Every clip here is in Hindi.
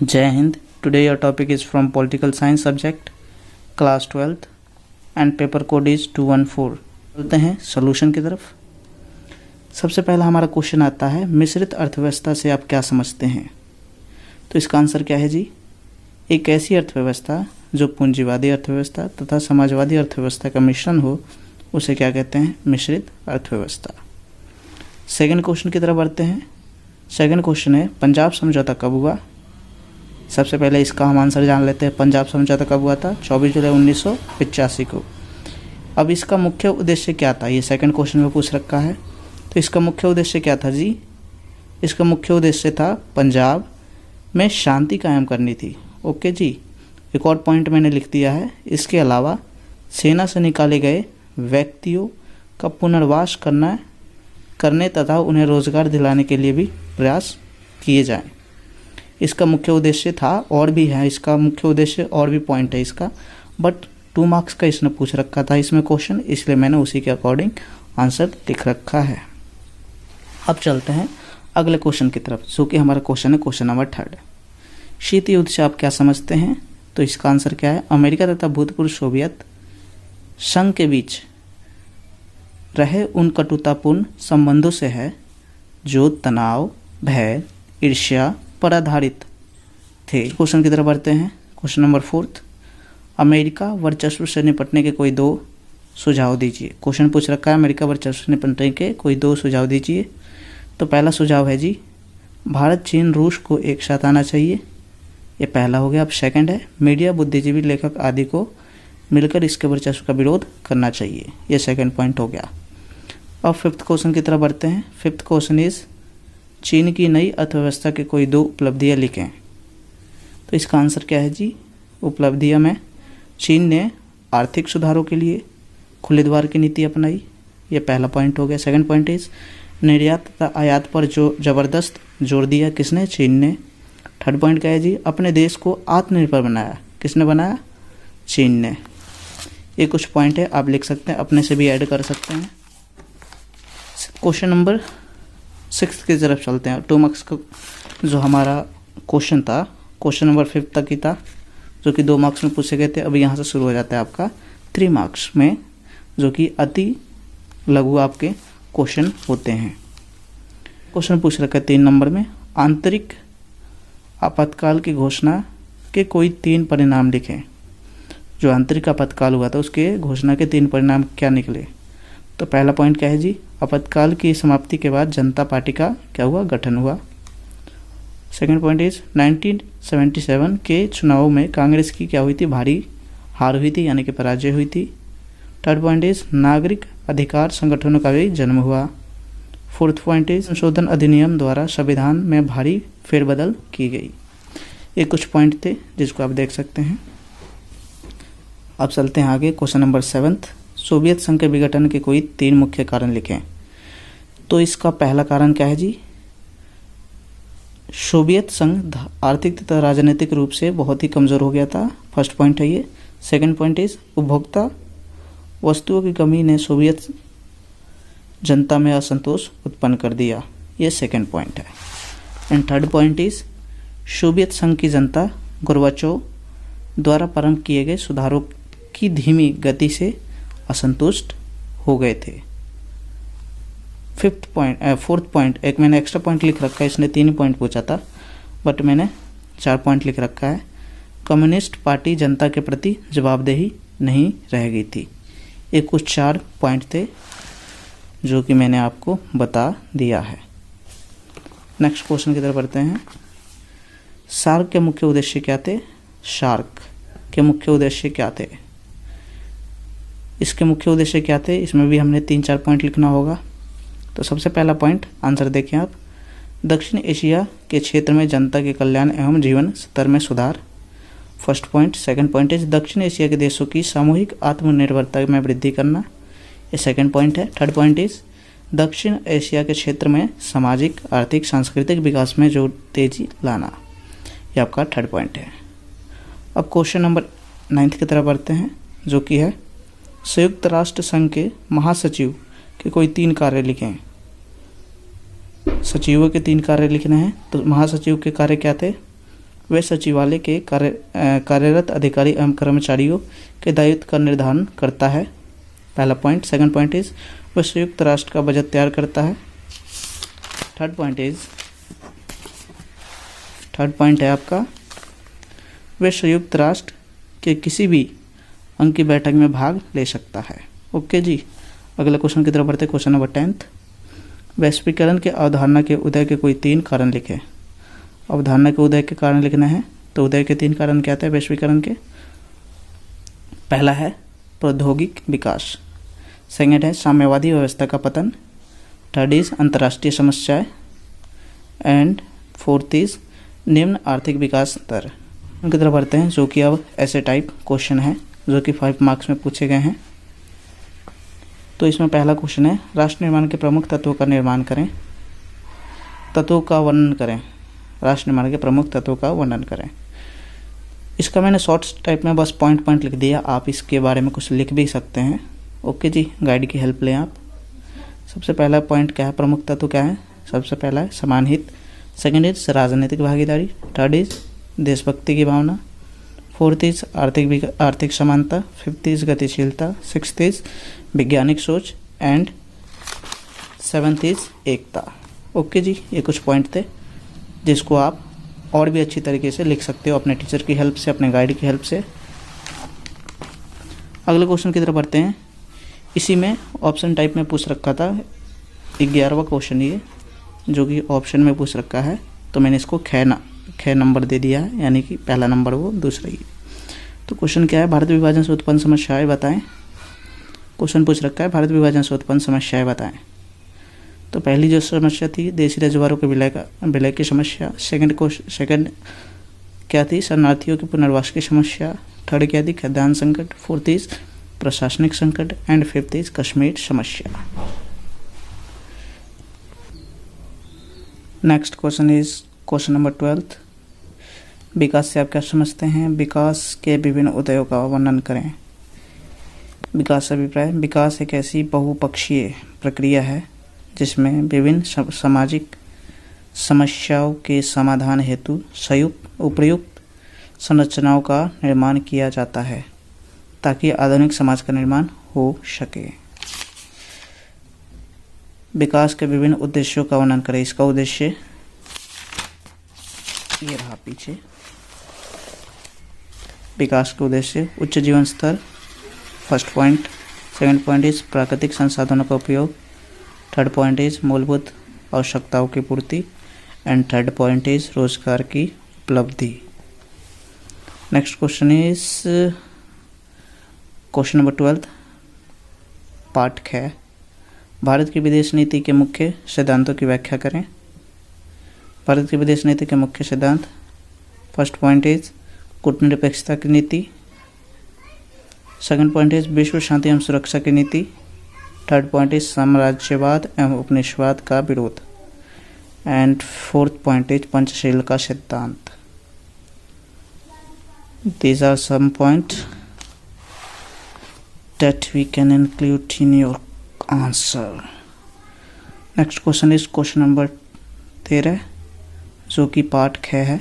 Jai Hind. Today your topic is from Political Science subject, class 12th and paper code is 214. चलते हैं सॉल्यूशन की तरफ। सबसे पहला हमारा क्वेश्चन आता है, मिश्रित अर्थव्यवस्था से आप क्या समझते हैं? तो इसका आंसर क्या है जी? एक ऐसी अर्थव्यवस्था जो पूंजीवादी अर्थव्यवस्था तथा समाजवादी अर्थव्यवस्था का मिश्रण हो, उसे क्या कहते हैं? मिश्रित अर्थव्यवस्था। सेकंड क्वेश्चन की तरफ बढ़ते हैं। सेकंड क्वेश्चन है, पंजाब समझौता कब हुआ? सबसे पहले इसका हम आंसर जान लेते हैं। पंजाब समझौता कब हुआ था? 24 जुलाई 1985 को। अब इसका मुख्य उद्देश्य क्या था? ये सेकंड क्वेश्चन में पूछ रखा है। तो इसका मुख्य उद्देश्य क्या था जी? इसका मुख्य उद्देश्य था पंजाब में शांति कायम करनी थी। ओके जी, एक और पॉइंट मैंने लिख दिया है। इसके अलावा सेना से निकाले गए व्यक्तियों का पुनर्वास करने तथा उन्हें रोजगार दिलाने के लिए भी प्रयास किए जाएं। इसका मुख्य उद्देश्य था, और भी है इसका मुख्य उद्देश्य, और भी पॉइंट है इसका, बट 2 मार्क्स का इसने पूछ रखा था इसमें क्वेश्चन, इसलिए मैंने उसी के अकॉर्डिंग आंसर लिख रखा है। अब चलते हैं अगले क्वेश्चन की तरफ, जो कि हमारा क्वेश्चन है क्वेश्चन नंबर 3। शीत युद्ध से आप क्या समझते हैं? तो इसका आंसर क्या है? अमेरिका तथा भूतपूर्व सोवियत संघ के बीच रहे उन कटुतापूर्ण संबंधों से है जो तनाव, भय, ईर्ष्या पर आधारित थे। क्वेश्चन की तरफ बढ़ते हैं। क्वेश्चन नंबर 4, अमेरिका वर्चस्व से निपटने के कोई 2 सुझाव दीजिए। क्वेश्चन पूछ रखा है, अमेरिका वर्चस्व से निपटने के कोई 2 सुझाव दीजिए। तो पहला सुझाव है जी, भारत, चीन, रूस को एक साथ आना चाहिए। ये पहला हो गया। अब सेकंड है, मीडिया, बुद्धिजीवी, लेखक आदि को मिलकर इसके वर्चस्व का विरोध करना चाहिए। ये सेकंड पॉइंट हो गया। अब 5th क्वेश्चन की तरफ बढ़ते हैं। 5th क्वेश्चन इज, चीन की नई अर्थव्यवस्था के कोई 2 उपलब्धियाँ लिखें। तो इसका आंसर क्या है जी? उपलब्धियाँ में चीन ने आर्थिक सुधारों के लिए खुले द्वार की नीति अपनाई। ये पहला पॉइंट हो गया। सेकंड पॉइंट इज, निर्यात तथा आयात पर जो जबरदस्त जोर दिया, किसने? चीन ने। थर्ड पॉइंट क्या है जी? अपने देश को आत्मनिर्भर बनाया। किसने बनाया? चीन ने। ये कुछ पॉइंट है, आप लिख सकते हैं, अपने से भी ऐड कर सकते हैं। क्वेश्चन नंबर 6 की तरफ चलते हैं। 2 मार्क्स का जो हमारा क्वेश्चन था, क्वेश्चन नंबर 5 तक ही था, जो कि 2 मार्क्स में पूछे गए थे। अब यहाँ से शुरू हो जाता है आपका 3 मार्क्स में, जो कि अति लघु आपके क्वेश्चन होते हैं। क्वेश्चन पूछ रखा है 3 नंबर में, आंतरिक आपातकाल की घोषणा के कोई 3 परिणाम लिखें। जो आंतरिक आपातकाल हुआ था उसके घोषणा के 3 परिणाम क्या निकले? तो पहला पॉइंट क्या है जी? आपातकाल की समाप्ति के बाद जनता पार्टी का क्या हुआ? गठन हुआ। सेकंड पॉइंट इज, 1977 के चुनाव में कांग्रेस की क्या हुई थी? भारी हार हुई थी, यानी कि पराजय हुई थी। थर्ड पॉइंट इज, नागरिक अधिकार संगठनों का भी जन्म हुआ। फोर्थ पॉइंट इज, संशोधन अधिनियम द्वारा संविधान में भारी फेरबदल की गई। ये कुछ पॉइंट थे जिसको आप देख सकते हैं। अब चलते हैं आगे। क्वेश्चन नंबर 7, सोवियत संघ के विघटन के कोई 3 मुख्य कारण लिखें। तो इसका पहला कारण क्या है जी? सोवियत संघ आर्थिक तथा राजनीतिक रूप से बहुत ही कमज़ोर हो गया था। फर्स्ट पॉइंट है ये। सेकंड पॉइंट इज, उपभोक्ता वस्तुओं की कमी ने सोवियत जनता में असंतोष उत्पन्न कर दिया। ये सेकंड पॉइंट है। And third point is, Soviet संघ की जनता गोर्बाचोव द्वारा प्रारंभ किए गए सुधारों की धीमी गति से असंतुष्ट हो गए थे। फोर्थ पॉइंट, एक मैंने एक्स्ट्रा पॉइंट लिख रखा है, इसने 3 पॉइंट पूछा था बट मैंने 4 पॉइंट लिख रखा है। कम्युनिस्ट पार्टी जनता के प्रति जवाबदेही नहीं रह गई थी। ये कुछ 4 पॉइंट थे जो कि मैंने आपको बता दिया है। नेक्स्ट क्वेश्चन की तरफ बढ़ते हैं। सार्क के मुख्य उद्देश्य क्या थे? सार्क के मुख्य उद्देश्य क्या थे? इसके मुख्य उद्देश्य क्या थे? इसमें भी हमने 3-4 पॉइंट लिखना होगा। तो सबसे पहला पॉइंट आंसर देखें आप, दक्षिण एशिया के क्षेत्र में जनता के कल्याण एवं जीवन स्तर में सुधार। First point. Second point is, दक्षिण एशिया के देशों की सामूहिक आत्मनिर्भरता में वृद्धि करना। ये सेकंड पॉइंट है। थर्ड पॉइंट इज, दक्षिण एशिया के क्षेत्र में सामाजिक, आर्थिक, सांस्कृतिक विकास में जो तेजी लाना। ये आपका थर्ड पॉइंट है। अब क्वेश्चन नंबर 9 की तरफ बढ़ते हैं, जो कि है, संयुक्त राष्ट्र संघ के महासचिव के कोई 3 कार्य लिखें। सचिवों के 3 कार्य लिखने हैं। तो महासचिव के कार्य क्या थे? वह सचिवालय के कार्यरत अधिकारी एवं कर्मचारियों के दायित्व का निर्धारण करता है। पहला पॉइंट। सेकंड पॉइंट इज वह संयुक्त राष्ट्र का बजट तैयार करता है। थर्ड पॉइंट है आपका, वह संयुक्त राष्ट्र के किसी भी अंग की बैठक में भाग ले सकता है। ओके जी, अगले क्वेश्चन की तरफ बढ़ते। Question number 10। वैश्वीकरण के अवधारणा के उदय के कोई 3 कारण लिखे। अवधारणा के उदय के कारण लिखना है, तो उदय के 3 कारण क्या थे वैश्वीकरण के? पहला है प्रौद्योगिक विकास, सेकंड है साम्यवादी व्यवस्था का पतन, थर्ड इज अंतर्राष्ट्रीय समस्याएं, एंड फोर्थ इज निम्न आर्थिक विकास दर। उनकी तरफ बढ़ते हैं, जो कि अब ऐसे टाइप क्वेश्चन है जो कि 5 मार्क्स में पूछे गए हैं। तो इसमें पहला क्वेश्चन है, राष्ट्र निर्माण के प्रमुख तत्वों का निर्माण करें, तत्वों का वर्णन करें। राष्ट्र निर्माण के प्रमुख तत्वों का वर्णन करें। इसका मैंने शॉर्ट्स टाइप में बस पॉइंट लिख दिया, आप इसके बारे में कुछ लिख भी सकते हैं। ओके जी, गाइड की हेल्प लें आप। सबसे पहला पॉइंट क्या है, प्रमुख तत्व क्या है? सबसे पहला है समान हित, सेकेंड इज राजनीतिक भागीदारी, थर्ड इज देशभक्ति की भावना, फोर्थ इज आर्थिक समानता, फिफ्थ इज गतिशीलता, सिक्स्थ इज वैज्ञानिक सोच, एंड सेवन्थ इज एकता। ओके जी, ये कुछ पॉइंट थे जिसको आप और भी अच्छी तरीके से लिख सकते हो अपने टीचर की हेल्प से, अपने गाइड की हेल्प से। अगले क्वेश्चन की तरफ बढ़ते हैं। इसी में ऑप्शन टाइप में पूछ रखा था, 11वां क्वेश्चन ये, जो कि ऑप्शन में पूछ रखा है, तो मैंने इसको ख नंबर दे दिया है, यानी कि पहला नंबर वो दूसरा ही। तो क्वेश्चन क्या है, भारत विभाजन से उत्पन्न समस्याएं बताएं। क्वेश्चन पूछ रखा है, भारत विभाजन से उत्पन्न समस्याएं बताएं। तो पहली जो समस्या थी देशी रजवाड़ों के विलय की समस्या, सेकंड क्या थी, शरणार्थियों के पुनर्वास की समस्या, थर्ड क्या थी, खाद्यान्न संकट, फोर्थ इज प्रशासनिक संकट, एंड फिफ्थ इज कश्मीर समस्या। Next question is question number 12। विकास से आप क्या समझते हैं? विकास के विभिन्न उदयों का वर्णन करें। विकास अभिप्राय, विकास एक ऐसी बहुपक्षीय प्रक्रिया है जिसमें विभिन्न सामाजिक समस्याओं के समाधान हेतु उपयुक्त संरचनाओं का निर्माण किया जाता है ताकि आधुनिक समाज का निर्माण हो सके। विकास के विभिन्न उद्देश्यों का वर्णन करें। इसका उद्देश्य ये रहा पीछे। विकास के उद्देश्य उच्च जीवन स्तर, first point. Second point is प्राकृतिक संसाधनों का उपयोग, थर्ड पॉइंट इज मूलभूत आवश्यकताओं की पूर्ति, एंड थर्ड पॉइंट इज रोजगार की उपलब्धि। Next question is question number 12, part ख। भारत की विदेश नीति के मुख्य सिद्धांतों की व्याख्या करें। भारत की विदेश नीति के मुख्य सिद्धांत, फर्स्ट पॉइंट इज कूटनिरपेक्षता की नीति, सेकंड पॉइंट इज विश्व शांति एवं सुरक्षा की नीति, थर्ड पॉइंट इज साम्राज्यवाद एवं उपनिवेशवाद का विरोध, and fourth point is Panchsheel का सिद्धांत। These are some points that we can include in your answer. Next question is question number 13, जो कि पार्ट ख है।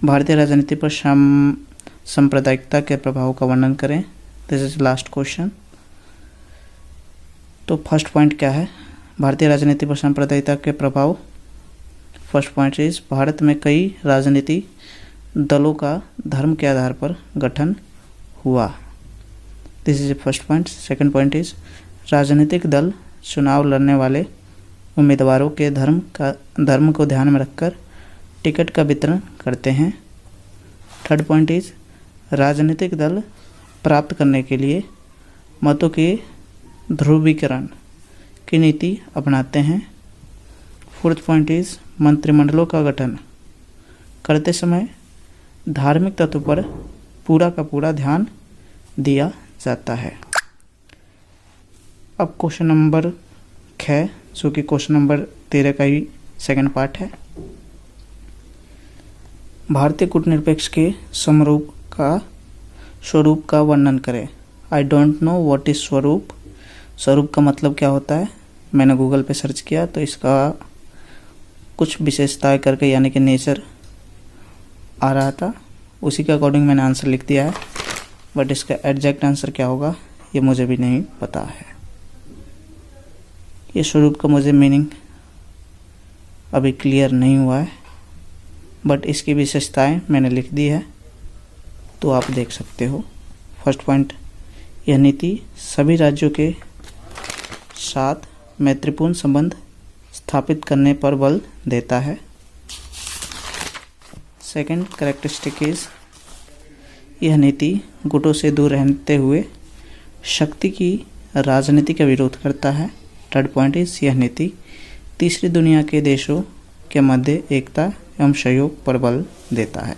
भारतीय राजनीति पर सांप्रदायिकता के प्रभाव का वर्णन करें। This is last question. तो फर्स्ट पॉइंट क्या है, भारतीय राजनीति पर सांप्रदायिकता के प्रभाव। फर्स्ट पॉइंट इज भारत में कई राजनीति दलों का धर्म के आधार पर गठन हुआ। This is first point. Second point is राजनीतिक दल चुनाव लड़ने वाले उम्मीदवारों के धर्म को ध्यान में रखकर टिकट का वितरण करते हैं। थर्ड पॉइंट इज राजनीतिक दल प्राप्त करने के लिए मतों के ध्रुवीकरण की नीति अपनाते हैं। फोर्थ पॉइंट इज मंत्रिमंडलों का गठन करते समय धार्मिक तत्व पर पूरा का पूरा ध्यान दिया जाता है। अब क्वेश्चन नंबर ख, जो कि क्वेश्चन नंबर 13 का ही सेकंड पार्ट है। भारतीय कूटनिरपेक्ष के स्वरूप का वर्णन करें। I don't know what is स्वरूप। स्वरूप का मतलब क्या होता है, मैंने गूगल पे सर्च किया तो इसका कुछ विशेषताएं करके, यानी कि नेचर आ रहा था, उसी के अकॉर्डिंग मैंने आंसर लिख दिया है, बट इसका एग्जैक्ट आंसर क्या होगा ये मुझे भी नहीं पता है। ये स्वरूप का मुझे मीनिंग अभी क्लियर नहीं हुआ है, बट इसकी विशेषताएं मैंने लिख दी है, तो आप देख सकते हो। फर्स्ट पॉइंट, यह नीति सभी राज्यों के साथ मैत्रीपूर्ण संबंध स्थापित करने पर बल देता है। सेकंड कैरेक्टरिस्टिक इज, यह नीति गुटों से दूर रहते हुए शक्ति की राजनीति का विरोध करता है। थर्ड पॉइंट इज, यह नीति तीसरी दुनिया के देशों के मध्य एकता एवं सहयोग पर बल देता है।